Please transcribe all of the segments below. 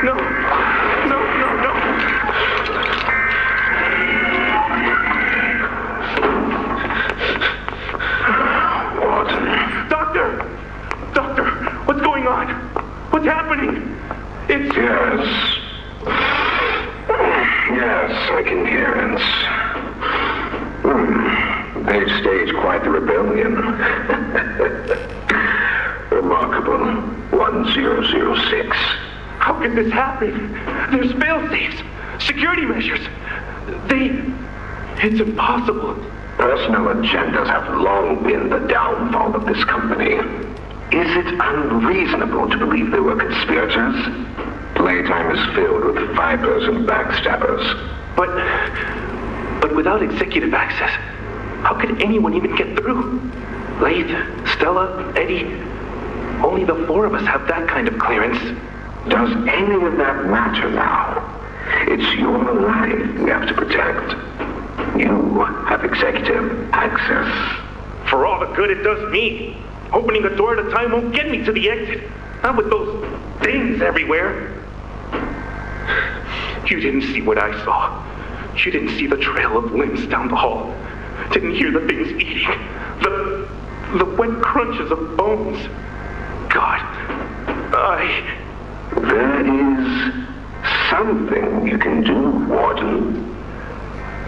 No. No, no, no. Warden. Doctor, what's going on? What's happening? It's... Yes, I can hear it. They've staged quite the rebellion. Remarkable. 1006. How could this happen? There's fail-safes, security measures. It's impossible. Personal agendas have long been the downfall of this company. Is it unreasonable to believe they were conspirators? Playtime is filled with vipers and backstabbers. But without executive access, how could anyone even get through? Laith, Stella, Eddie, only the four of us have that kind of clearance. Does any of that matter now? It's your life we have to protect. You have executive access. For all the good it does me, opening a door at a time won't get me to the exit. Not with those things everywhere. You didn't see what I saw. You didn't see the trail of limbs down the hall. Didn't hear the things eating. The wet crunches of bones. God, There is something you can do, Warden.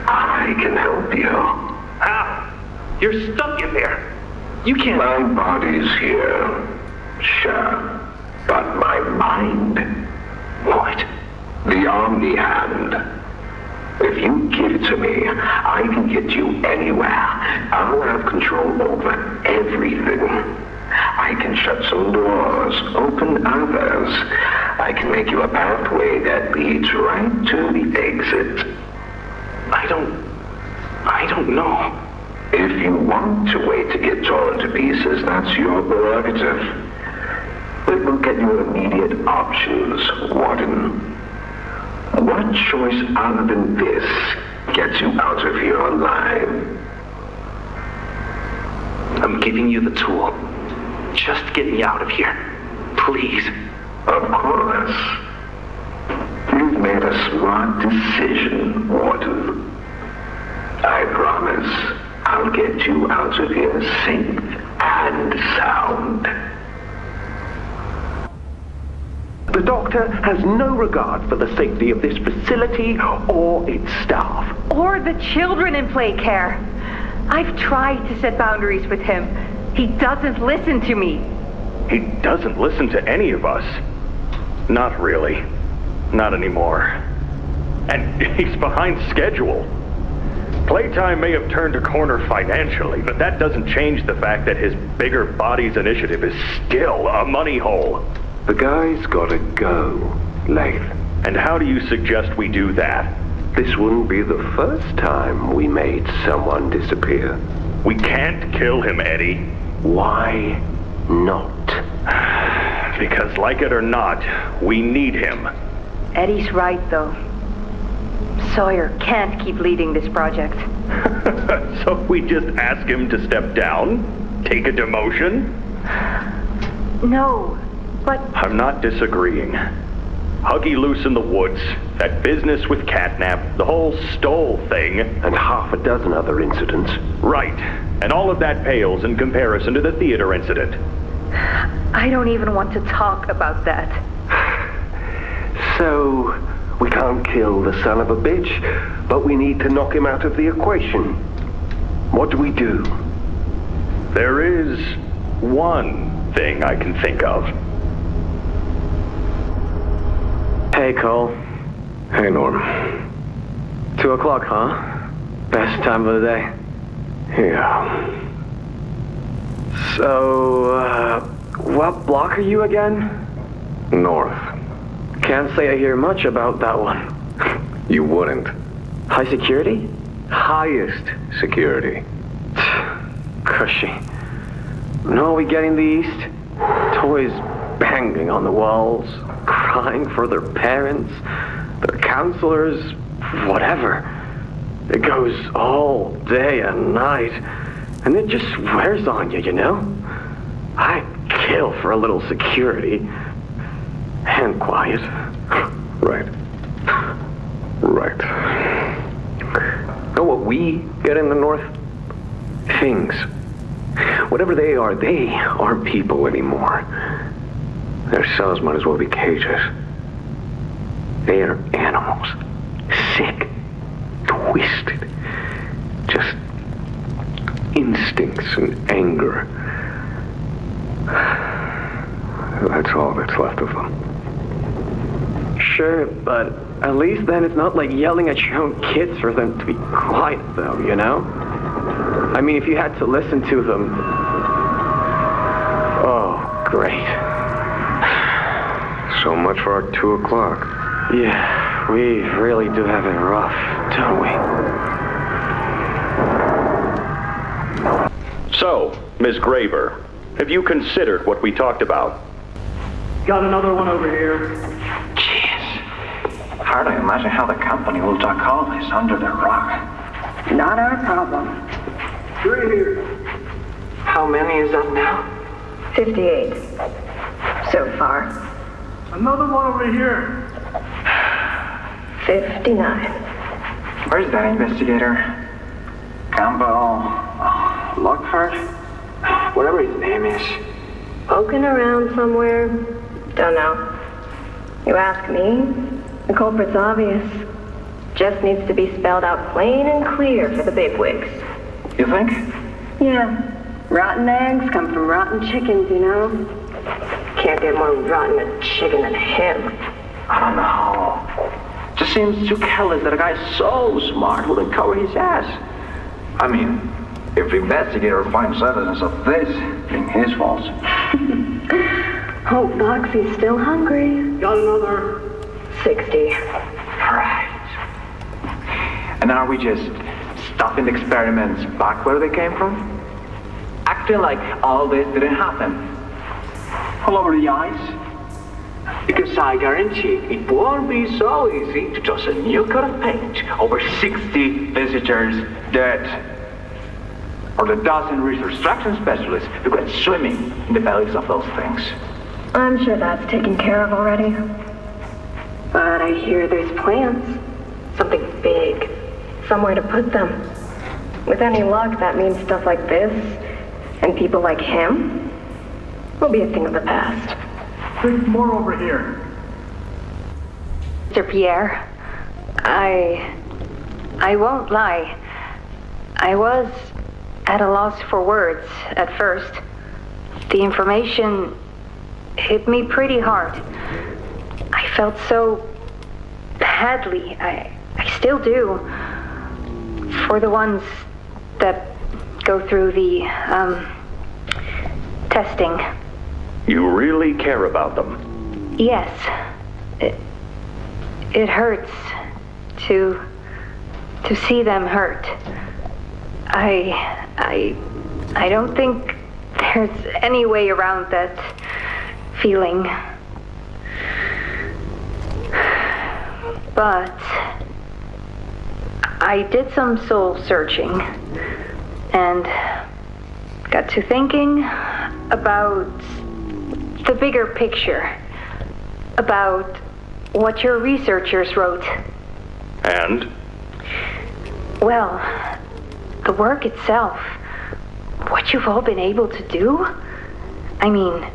I can help you. How? You're stuck in there. You can't... My body's here. Sure. But my mind... What? The Omni Hand. If you give it to me, I can get you anywhere. I'll have control over everything. I can shut some doors, open others. I can make you a pathway that leads right to the exit. I don't know. If you want to wait to get torn to pieces, that's your prerogative. But we'll get you immediate options, Warden. What choice other than this gets you out of here alive? I'm giving you the tool. Just get me out of here. Please. Of course. You've made a smart decision, Warden. I promise I'll get you out of here safe and sound. The doctor has no regard for the safety of this facility or its staff. Or the children in play care. I've tried to set boundaries with him. He doesn't listen to me. He doesn't listen to any of us. Not really. Not anymore. And he's behind schedule. Playtime may have turned a corner financially, but that doesn't change the fact that his bigger bodies initiative is still a money hole. The guy's gotta go, Laith. And how do you suggest we do that? This wouldn't be the first time we made someone disappear. We can't kill him, Eddie. Why not? Because like it or not, we need him. Eddie's right, though. Sawyer can't keep leading this project. So we just ask him to step down? Take a demotion? No, but... I'm not disagreeing. Huggy loose in the woods, that business with Catnap, the whole Stoll thing. And half a dozen other incidents. Right. And all of that pales in comparison to the theater incident. I don't even want to talk about that. So, we can't kill the son of a bitch, but we need to knock him out of the equation. What do we do? There is one thing I can think of. Hey, Cole. Hey, Norm. 2 o'clock, huh? Best time of the day. Yeah. So, what block are you again? North. Can't say I hear much about that one. You wouldn't. High security? Highest security. Cushy. No, we get in the east. Toys banging on the walls, crying for their parents, their counselors, whatever. It goes all day and night, and it just wears on you, you know? I'd kill for a little security. And quiet. Right. Right. Know what we get in the North? Things. Whatever they aren't people anymore. Their cells might as well be cages. They are animals. Sick. Twisted. Just instincts and anger. That's all that's left of them. Sure, but at least then it's not like yelling at your own kids for them to be quiet, though, you know? I mean, if you had to listen to them... Oh, great. So much for our 2 o'clock. Yeah, we really do have it rough, don't we? So, Ms. Graver, have you considered what we talked about? Got another one over here. Jeez. Hard to imagine how the company will duck all this under the rug. Not our problem. 3 here. How many is that now? 58. So far. Another one over here. 59. Where's that investigator? Campbell... Lockhart? Whatever his name is. Poking around somewhere? Don't know. You ask me, the culprit's obvious. Just needs to be spelled out plain and clear for the bigwigs. You think? Yeah. Rotten eggs come from rotten chickens, you know? Can't get more rotten a chicken than him. I don't know. Just seems too careless that a guy so smart wouldn't cover his ass. I mean, if the investigator finds evidence of this, it's his fault. Hope Foxy's still hungry. Got another. 60. Right. And are we just stopping the experiments back where they came from? Acting like all this didn't happen? All over the ice? Because I guarantee it won't be so easy to toss a new coat of paint over 60 visitors dead. Or the dozen reconstruction specialists who got swimming in the bellies of those things. I'm sure that's taken care of already. But I hear there's plans. Something big. Somewhere to put them. With any luck, that means stuff like this, and people like him, will be a thing of the past. 6 more over here. Mr. Pierre, I won't lie. I was at a loss for words at first. The information hit me pretty hard. I felt so badly. I still do. For the ones that go through the, testing. You really care about them? Yes. It hurts to see them hurt. I don't think there's any way around that feeling. But I did some soul searching and got to thinking about the bigger picture, about what your researchers wrote. And? Well, the work itself, what you've all been able to do, I mean,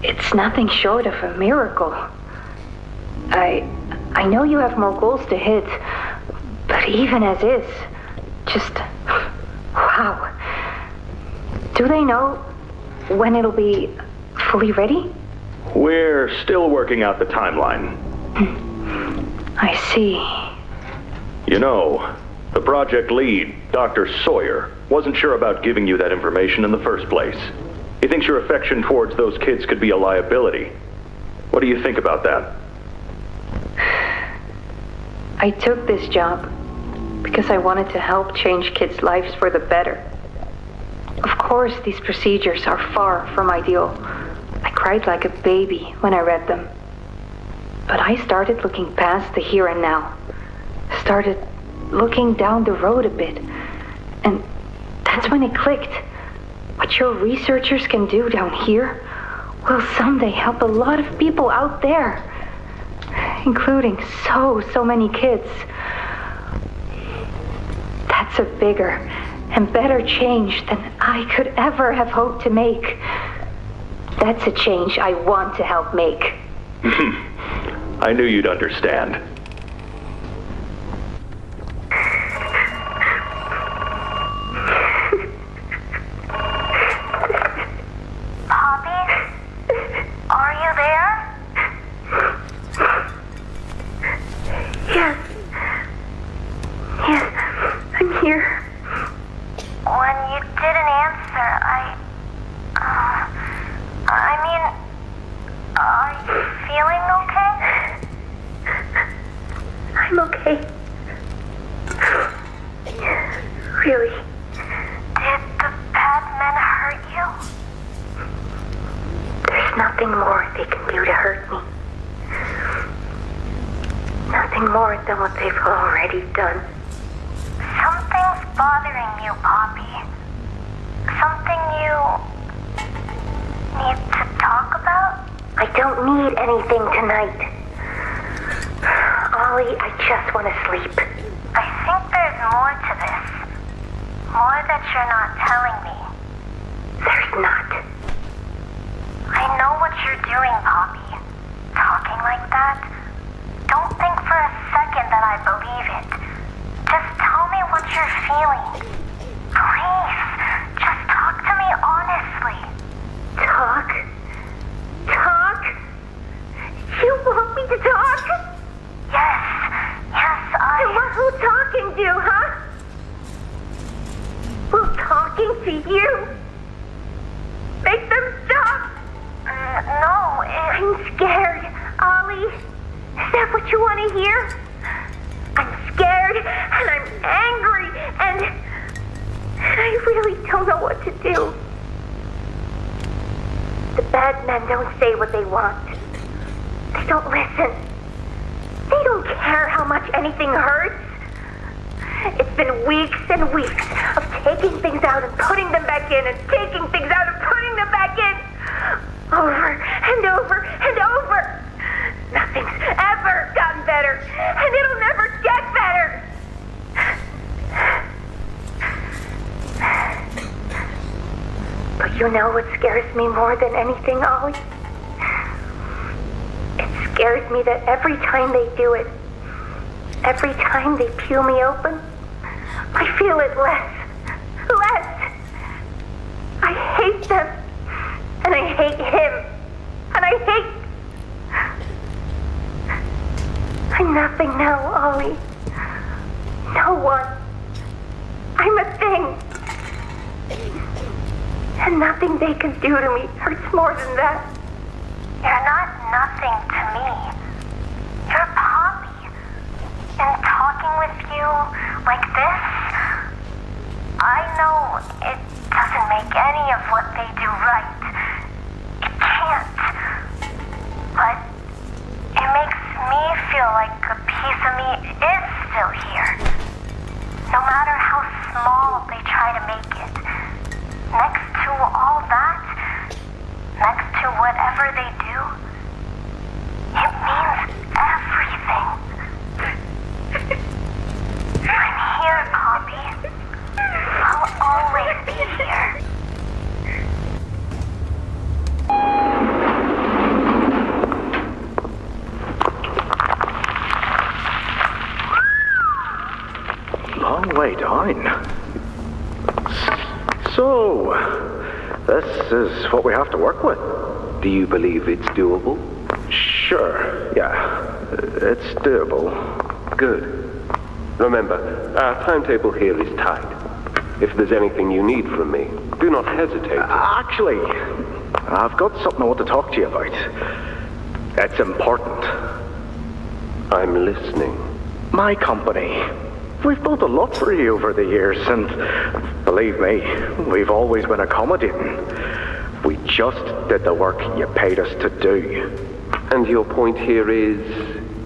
it's nothing short of a miracle. I know you have more goals to hit, but even as is, just, wow. Do they know when it'll be fully ready? We're still working out the timeline. I see. You know, the project lead, Dr. Sawyer, wasn't sure about giving you that information in the first place. He thinks your affection towards those kids could be a liability. What do you think about that? I took this job because I wanted to help change kids' lives for the better. Of course, these procedures are far from ideal. I cried like a baby when I read them. But I started looking past the here and now. Started looking down the road a bit. And that's when it clicked. What your researchers can do down here, will someday help a lot of people out there, including so many kids. That's a bigger and better change than I could ever have hoped to make. That's a change I want to help make. I knew you'd understand. You know what scares me more than anything, Ollie? It scares me that every time they do it, every time they peel me open, I feel it less. I hate them, and I hate him, and I hate... I'm nothing now, Ollie. No one. I'm a thing. And nothing they can do to me hurts more than that. You're not nothing to me. You're Poppy. And talking with you like this, I know it doesn't make any of what they do right. It can't. But it makes me feel like a piece of me is still here. No matter how small they try to make it. Next to all that, next to whatever they do, it means everything. I'm here, Poppy. I'll always be here. Long way down. So, this is what we have to work with. Do you believe it's doable? Sure, yeah. It's doable. Good. Remember, our timetable here is tight. If there's anything you need from me, do not hesitate. Actually, I've got something I want to talk to you about. It's important. I'm listening. My company. We've built a lot for you over the years, and believe me, we've always been accommodating. We just did the work you paid us to do. And your point here is?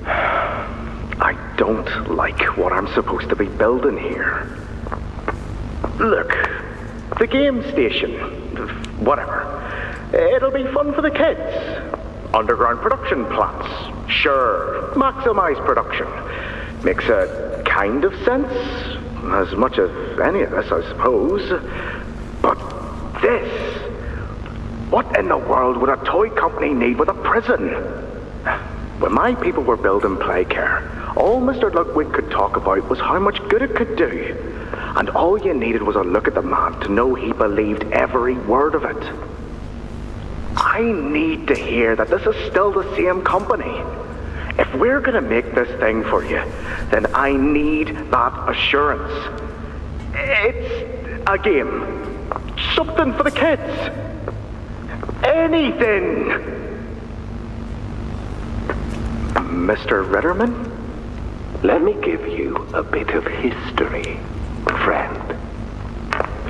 I don't like what I'm supposed to be building here. Look, the game station, whatever, It'll be fun for the kids. Underground production plants. Sure, maximize production. Makes a kind of sense. As much as any of us, I suppose. But this... What in the world would a toy company need with a prison? When my people were building Playcare, all Mr. Ludwig could talk about was how much good it could do. And all you needed was a look at the man to know he believed every word of it. I need to hear that this is still the same company. If we're gonna make this thing for you, then I need that assurance. It's a game. Something for the kids. Anything. Mr. Ritterman? Let me give you a bit of history, friend.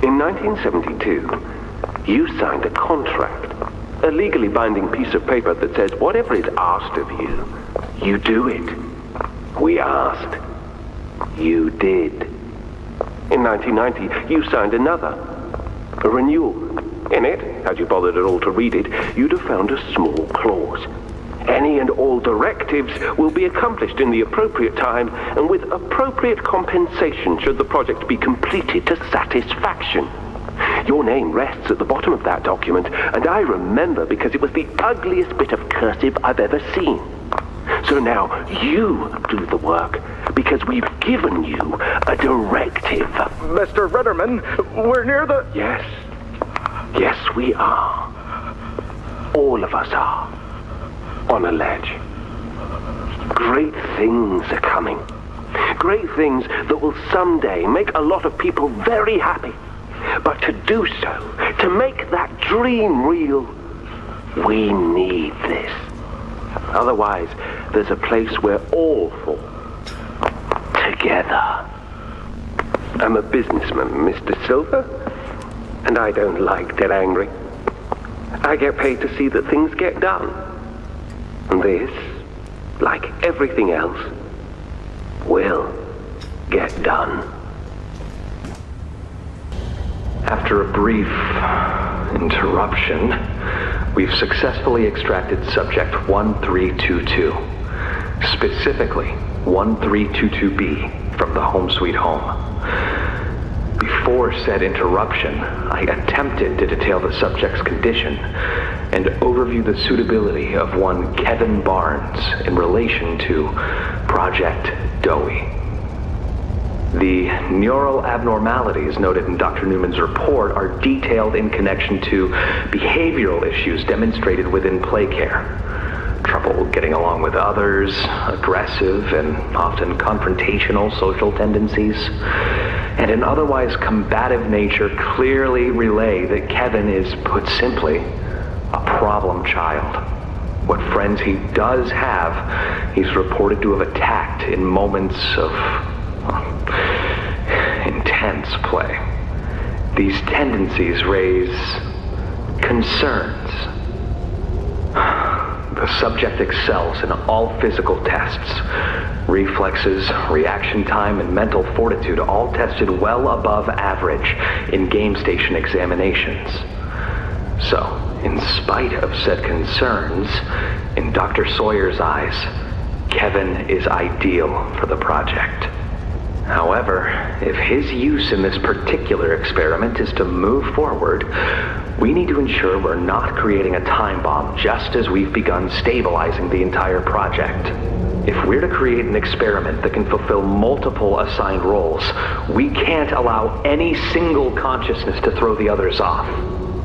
In 1972, you signed a contract, a legally binding piece of paper that says whatever is asked of you, you do it. We asked. You did. In 1990, you signed another, a renewal. In it, had you bothered at all to read it, you'd have found a small clause. Any and all directives will be accomplished in the appropriate time and with appropriate compensation should the project be completed to satisfaction. Your name rests at the bottom of that document, and I remember because it was the ugliest bit of cursive I've ever seen. So now you do the work, because we've given you a directive. Mr. Ritterman, we're near the... Yes, we are. All of us are. On a ledge. Great things are coming. Great things that will someday make a lot of people very happy. But to do so, to make that dream real, we need this. Otherwise, there's a place we're all for. Together. I'm a businessman, Mr. Silver, and I don't like to get angry. I get paid to see that things get done. And this, like everything else, will get done. After a brief interruption, we've successfully extracted subject 1322, specifically 1322B from the Home Sweet Home. Before said interruption, I attempted to detail the subject's condition and overview the suitability of one Kevin Barnes in relation to Project Dowie. The neural abnormalities noted in Dr. Newman's report are detailed in connection to behavioral issues demonstrated within Playcare. Trouble getting along with others, aggressive and often confrontational social tendencies, and an otherwise combative nature clearly relay that Kevin is, put simply, a problem child. What friends he does have, he's reported to have attacked in moments of intense play. These tendencies raise concerns. The subject excels in all physical tests. Reflexes, reaction time, and mental fortitude all tested well above average in game station examinations. So, in spite of said concerns, in Dr. Sawyer's eyes, Kevin is ideal for the project. However, if his use in this particular experiment is to move forward, we need to ensure we're not creating a time bomb just as we've begun stabilizing the entire project. If we're to create an experiment that can fulfill multiple assigned roles, we can't allow any single consciousness to throw the others off.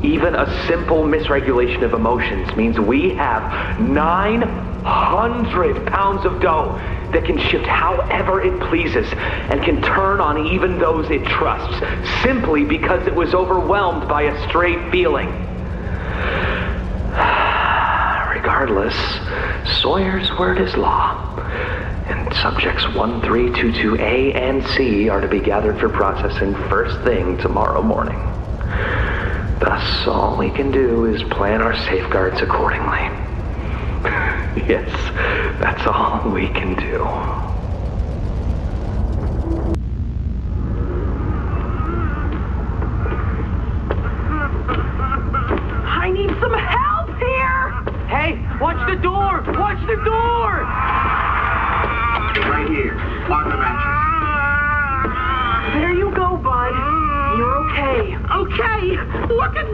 Even a simple misregulation of emotions means we have 900 pounds of dough that can shift however it pleases and can turn on even those it trusts, simply because it was overwhelmed by a stray feeling. Regardless, Sawyer's word is law, and subjects 1322A and C are to be gathered for processing first thing tomorrow morning. Thus, all we can do is plan our safeguards accordingly. Yes, that's all we can do. I need some help!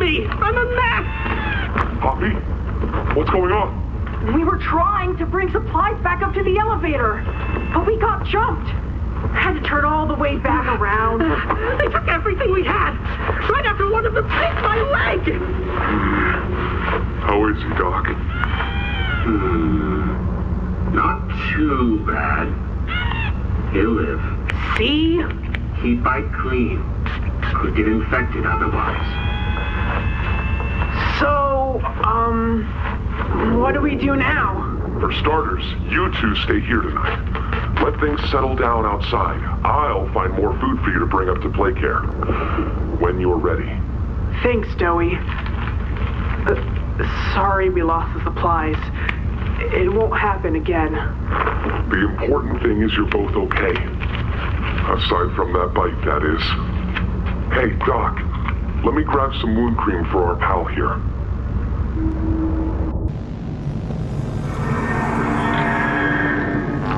me! I'm a mess! Poppy? What's going on? We were trying to bring supplies back up to the elevator, but we got jumped. Had to turn all the way back around. They took everything we had, right after one of them picked my leg! How is he, Doc? Not too bad. He'll live. See? Keep Ike clean. Could get infected otherwise. So, what do we do now? For starters, you two stay here tonight. Let things settle down outside. I'll find more food for you to bring up to play care. When you're ready. Thanks, Joey. Sorry we lost the supplies. It won't happen again. The important thing is you're both okay. Aside from that bite, that is. Hey, Doc, let me grab some wound cream for our pal here.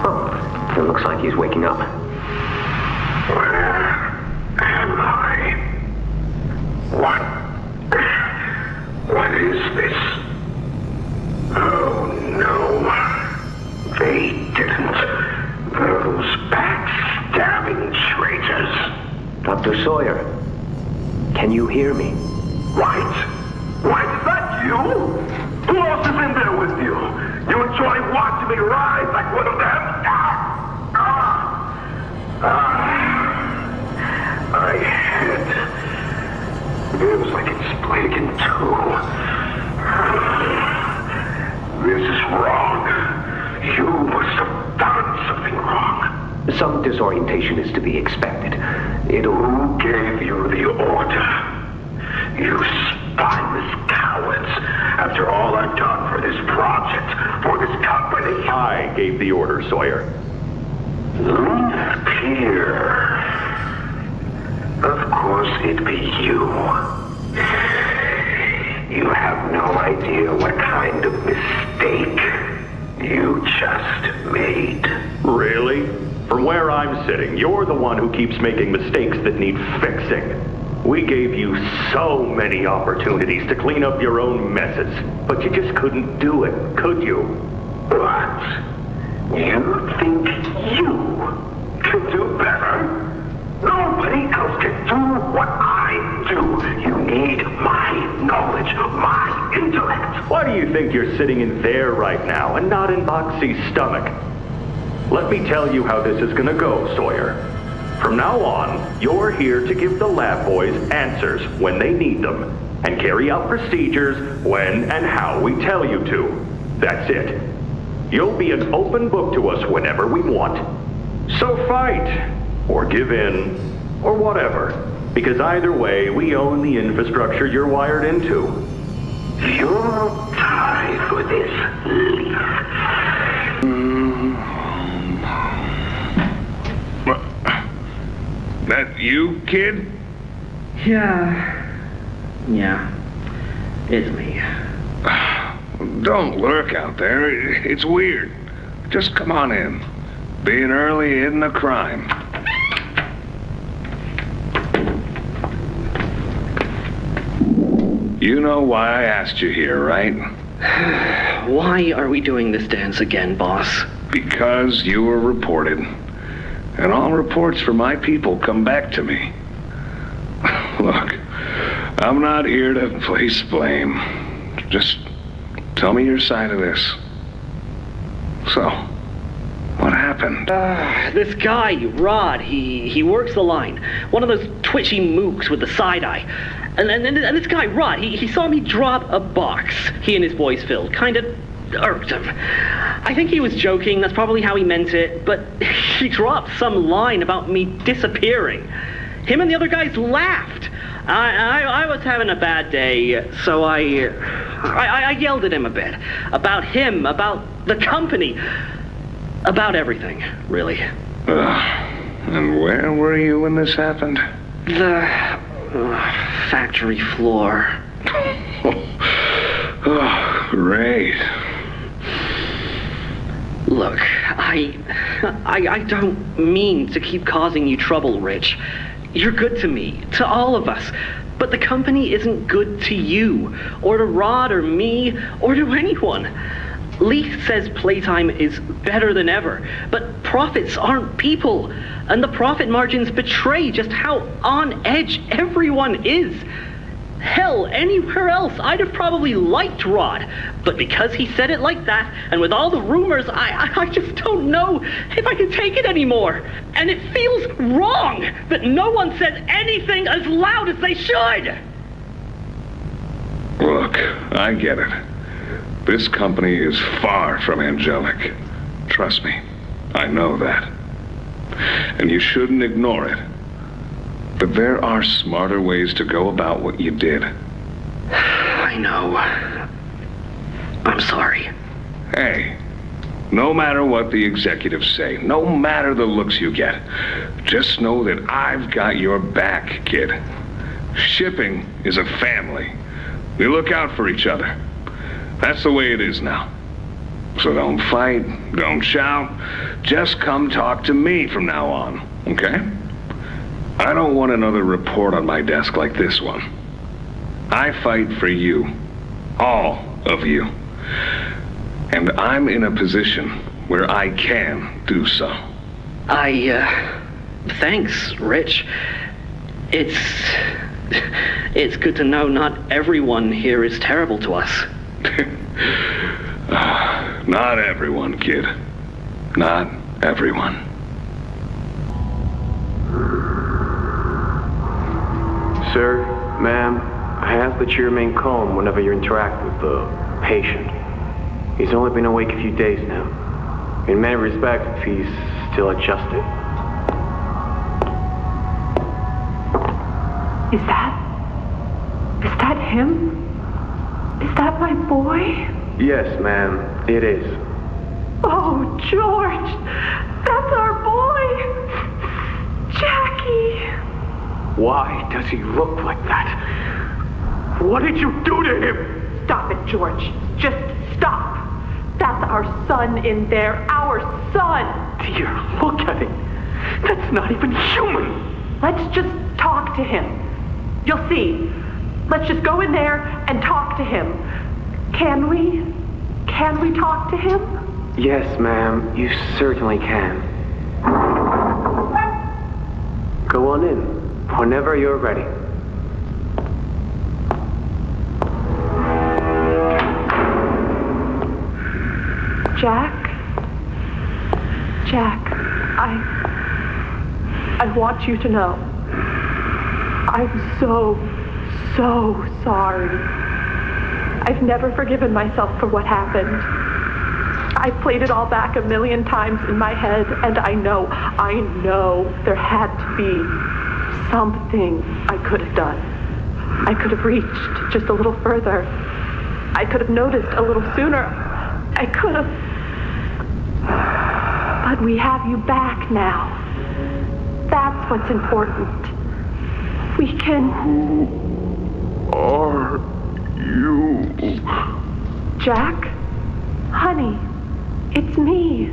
Oh, it looks like he's waking up. Where am I? What is this? Oh no. They didn't. Those backstabbing traitors. Dr. Sawyer, can you hear me? White? White, is that you? Who else is in there with you? You enjoy watching me rise like one of them? My head. Feels like it's split in two. This is wrong. You must have done something wrong. Some disorientation is to be expected. Who gave you the order? You spineless cowards. After all I've done for this project, for this company. I gave the order, Sawyer. Leave here. Of course it'd be you. You have no idea what kind of mistake you just made. Really? From where I'm sitting, you're the one who keeps making mistakes that need fixing. We gave you so many opportunities to clean up your own messes, but you just couldn't do it, could you? What? You think you can do better? Nobody else can do what I do. You need my knowledge, my intellect. Why do you think you're sitting in there right now and not in Boxy's stomach? Let me tell you how this is gonna go, Sawyer. From now on, you're here to give the lab boys answers when they need them, and carry out procedures when and how we tell you to. That's it. You'll be an open book to us whenever we want. So fight, or give in, or whatever, because either way, we own the infrastructure you're wired into. You'll die for this, Leaf. That you, kid? Yeah, it's me. Don't lurk out there. It's weird. Just come on in. Being early isn't a crime. You know why I asked you here, right? Why are we doing this dance again, boss? Because you were reported. And all reports from my people come back to me. Look, I'm not here to place blame. Just tell me your side of this. So, what happened? This guy, Rod, he works the line. One of those twitchy mooks with the side eye. And this guy, Rod, he saw me drop a box he and his boys filled. Kind of irked him. I think he was joking, that's probably how he meant it, but he dropped some line about me disappearing. Him and the other guys laughed. I was having a bad day, so I yelled at him a bit. About him, about the company, about everything, really. And where were you when this happened? The factory floor. Oh, great. Look, I don't mean to keep causing you trouble, Rich. You're good to me, to all of us. But the company isn't good to you, or to Rod, or me, or to anyone. Leith says Playtime is better than ever, but profits aren't people, and the profit margins betray just how on edge everyone is. Hell, anywhere else, I'd have probably liked Rod, but because he said it like that, and with all the rumors, I just don't know if I can take it anymore. And it feels wrong that no one said anything as loud as they should. Look, I get it. This company is far from angelic. Trust me, I know that. And you shouldn't ignore it. But there are smarter ways to go about what you did. I know. I'm sorry. Hey, no matter what the executives say, no matter the looks you get, just know that I've got your back, kid. Shipping is a family. We look out for each other. That's the way it is now. So don't fight, don't shout. Just come talk to me from now on, okay? I don't want another report on my desk like this one. I fight for you. All of you. And I'm in a position where I can do so. Thanks, Rich. It's good to know not everyone here is terrible to us. Not everyone, kid. Not everyone. Sir, ma'am, I ask that you remain calm whenever you interact with the patient. He's only been awake a few days now. In many respects, he's still adjusting. Is that him? Is that my boy? Yes, ma'am, it is. Oh, George! That's our boy! Jackie! Why does he look like that? What did you do to him? Stop it, George. Just stop. That's our son in there. Our son! Dear, look at him. That's not even human. Let's just talk to him. You'll see. Let's just go in there and talk to him. Can we? Can we talk to him? Yes, ma'am, you certainly can. Go on in, whenever you're ready. Jack, I want you to know. I'm so sorry. I've never forgiven myself for what happened. I played it all back 1,000,000 times in my head, and I know there had to be something I could have done. I could have reached just a little further. I could have noticed a little sooner. I could have. But we have you back now. That's what's important. We can... Who are you? Jack? Honey, it's me.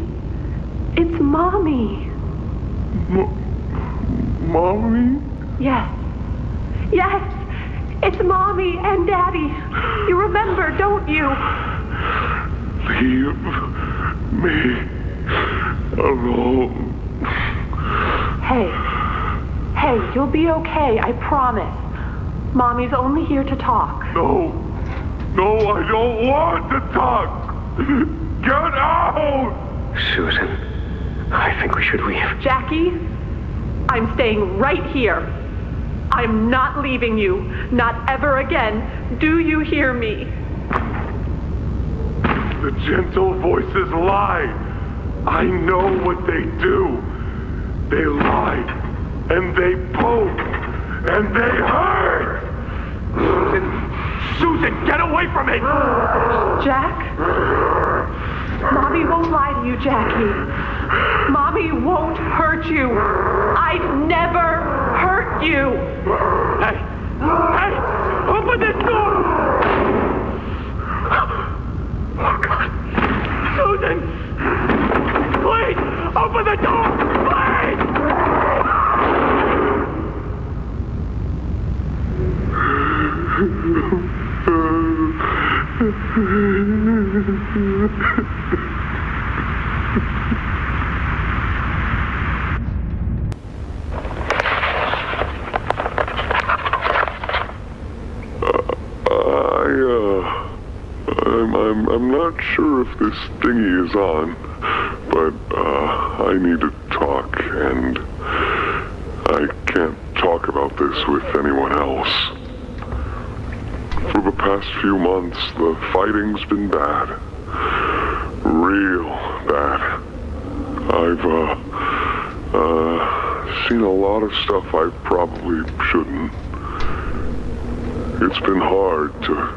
It's Mommy. Mommy? Yes. Yes! It's Mommy and Daddy. You remember, don't you? Leave me alone. Hey, you'll be okay, I promise. Mommy's only here to talk. No, I don't want to talk. Get out! Susan, I think we should leave. Jackie, I'm staying right here. I'm not leaving you. Not ever again. Do you hear me? The gentle voices lie. I know what they do. They lie, and they poke, and they hurt. Susan, get away from me! Jack? Mommy won't lie to you, Jackie. Mommy won't hurt you. I'd never hurt you. Hey! Open this door! Oh, God. Susan! Please! Open the door! Please! I'm not sure if this thingy is on, but I need to talk, and I can't talk about this with anyone else. For the past few months, the fighting's been bad. Real bad. I've seen a lot of stuff I probably shouldn't. It's been hard to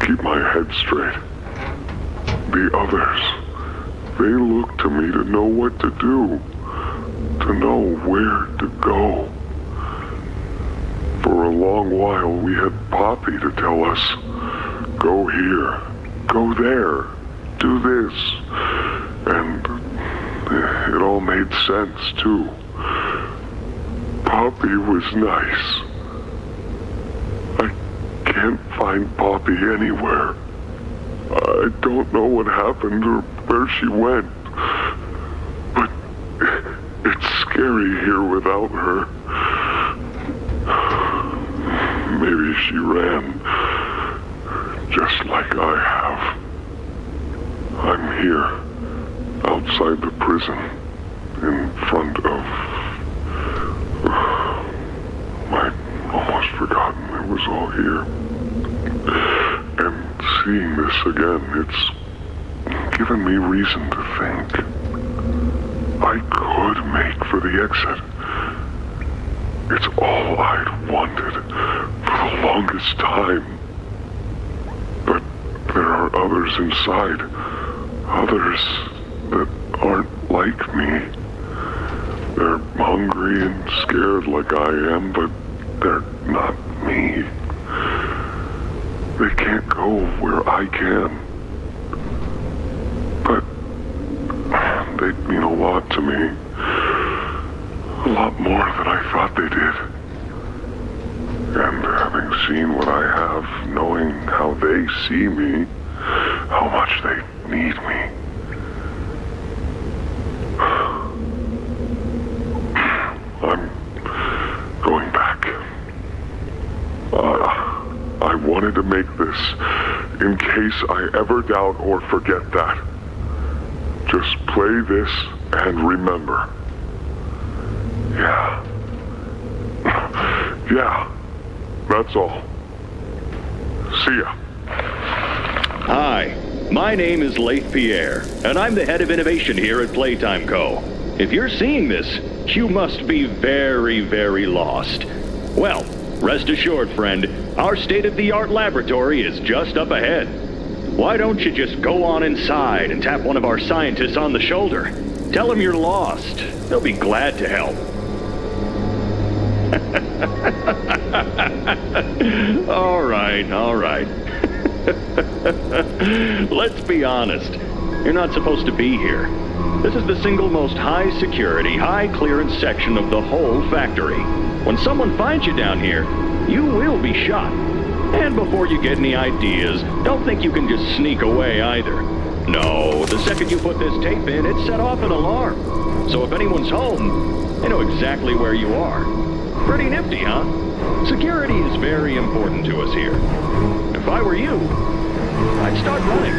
keep my head straight. The others, they look to me to know what to do, to know where to go. For a long while, we had Poppy to tell us, go here, go there, do this. And it all made sense, too. Poppy was nice. I can't find Poppy anywhere. I don't know what happened or where she went, but it's scary here without her. Maybe she ran, just like I have. I'm here, outside the prison, in front of... I'd almost forgotten it was all here. And seeing this again, it's given me reason to think. I could make for the exit. It's all I'd wanted for the longest time. But there are others inside. Others that aren't like me. They're hungry and scared like I am, but they're not me. They can't go where I can. But they mean a lot to me. A lot more than I thought they did. And having seen what I have, knowing how they see me, how much they need me. I'm going back. I wanted to make this in case I ever doubt or forget that. Just play this and remember. Yeah. Yeah. That's all. See ya. Hi, my name is Leif Pierre, and I'm the head of innovation here at Playtime Co. If you're seeing this, you must be very, very lost. Well, rest assured, friend, our state-of-the-art laboratory is just up ahead. Why don't you just go on inside and tap one of our scientists on the shoulder? Tell him you're lost. They'll be glad to help. All right. Let's be honest. You're not supposed to be here. This is the single most high-security, high-clearance section of the whole factory. When someone finds you down here, you will be shot. And before you get any ideas, don't think you can just sneak away either. No, the second you put this tape in, it set off an alarm. So if anyone's home, they know exactly where you are. Pretty nifty, huh? Security is very important to us here. If I were you, I'd start running.